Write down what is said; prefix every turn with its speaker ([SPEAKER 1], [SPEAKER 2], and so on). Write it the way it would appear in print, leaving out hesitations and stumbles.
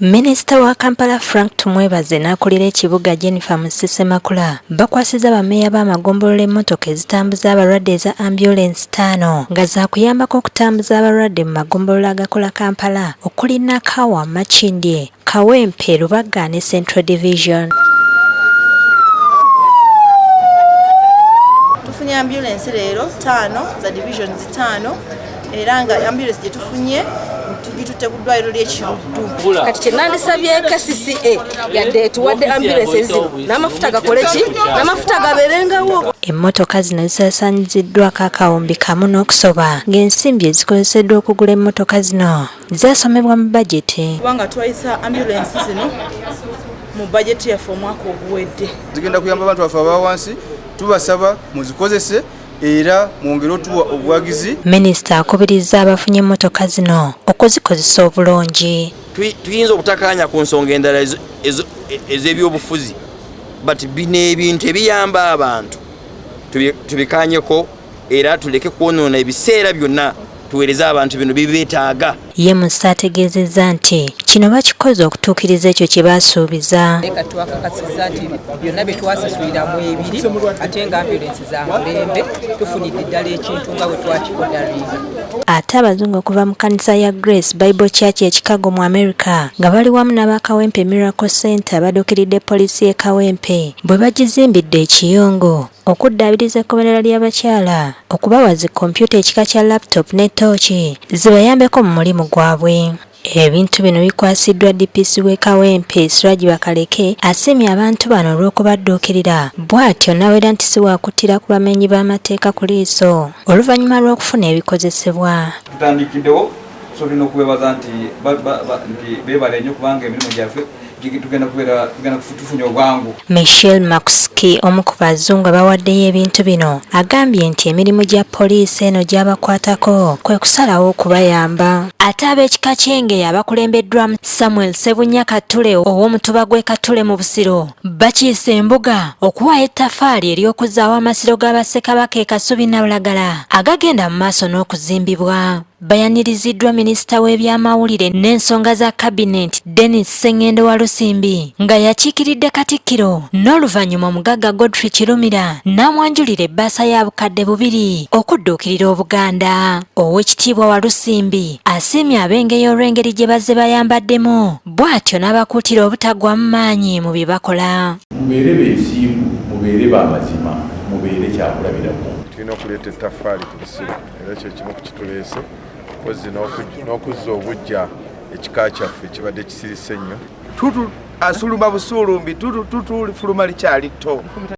[SPEAKER 1] Minisita wa Kampala Frank Tumwebaze n'akulira ekibuga Jennifer Musisi-Makula bakwasiza bameeya b'amagombolola emmotoka ezitambuza abalwadde eza ambyulensi 5 nga zaakuyambako okutambuza abalwadde mu magombolola agakola Kampala okuli Nakawa, Makindye, Kawempe, Lubaga ne Central Division.
[SPEAKER 2] Tufunye ambyulensi leero 5 za divisions 5 era nga ambyulensi gye tufunye tugitutte ku ddwaliro ly'Ekiruddu.
[SPEAKER 3] Kati kye nandisabye KCCA yadde etuwadde ambyulensi zino n'amafuta gakole ki n'amafuta gabeerengawo.
[SPEAKER 1] Emmotoka zino zisaasaanyiziddwako akawumbi kamu n'okusoba ng'ensimbi ezikozeseddwa okugula emmotoka zino zaasomebwa mu bajeti.
[SPEAKER 2] Kubanga twayisa ambyulensi zino mu bajeti yaffe omwaka oguwedde.
[SPEAKER 4] Zigenda kuyamba abantu baffe aba wansi, tubasaba muzikozese era mwongere otuwa obuwagizi.
[SPEAKER 1] Minisita akubirizza abafunye emmotoka zino okuzikozesa obulungi.
[SPEAKER 5] Tuyinza okutakanya ku nsonga endala ez'ebyobufuzi, but bino ebintu ebiyamba abantu tubikanyeko era tuleke kwonoona ebiseera byonna tuweereze abantu bino bibeetaaga.
[SPEAKER 1] Ye Musa ategeezezza nti kino bakikoze okutuukiriza ekyo kye baasuubiza.
[SPEAKER 3] Eka twakakasizza nti byonna bye twasasulira mu ebiri ate nga ambyulensi za mulembe tufunidde ddala ekintu nga bwe twakikodaringa.
[SPEAKER 1] Ate abazungu okuva mu kkanisa ya Grace Bible Church e Chicago mu America nga bali wamu n'abakawempe Miracle Center badduukiridde poliisi y'e Kawempe bwe bagizimbidde ekiyungu okuddaabiriza ekkomerera ly'abakyala okubawa zi kompyuta ekika kya laptop ne tooki zibayambeko mu mulimu gwabwe. Ebintu bino bikwasiddwa DPC w'e Kawempe Siragi Bakaleke asiimye abantu bano olw'okubadduukirira bw'atyo n'awera nti si waakuttira ku bamenyi b'amateeka ku liiso oluvannyuma lw'okufuna ebikozesebwa.
[SPEAKER 6] Tutandikiddewo so tulina okubeebaza nti beebale nnyo kubanga emirimu gyaffe tugenda kufunya obwangu.
[SPEAKER 1] Michelle Makuski omu ku bazungu abawaddeyo ebintu bino agambye nti emirimu gya poliisi eno gy'abakwatako kwe kusalawo okubayamba. Ate ab'ekika ky'Engeye abakulembeddwamu Samuel Sebunya Katule ow'omutuba gw'e Katule mu Busiro bakiise embuga okuwaayo ettaffaali ery'okuzaawo amasiro g'Abassekabaka e Kasubi Nabulagala agagenda mu maaso n'okuzimbibwa. Bayaniriziddwa minisita w'ebyamawulire n'ensonga za kabineti Dennis Sengendo wa Lusimbi nga yakiikiridde Katikkiro n'oluvannyuma omugagga Godfrey Kirumira n'amwanjulira ebbaasa ya bukadde 2 okudduukirira Obuganda. Oweekitiibwa wa Lusimbi asiimye ab'Engeye olw'engeri gye bazze bayambaddemu bw'atyo n'abakuutira obutagwa mu maanyi mu bye bakola.
[SPEAKER 7] Mubeere beesimbu, mubeere b'amazima, mubeere kyakulabirako.
[SPEAKER 8] Tulina okuleeta ettaffaali ku Busiro era kye kimu ku kituleese mpozi n'okuzza obuggya ekika kyaffe kibadde kisirise nnyo.
[SPEAKER 4] Tutu asuluma busulumbi tutu fuluma likyali tto.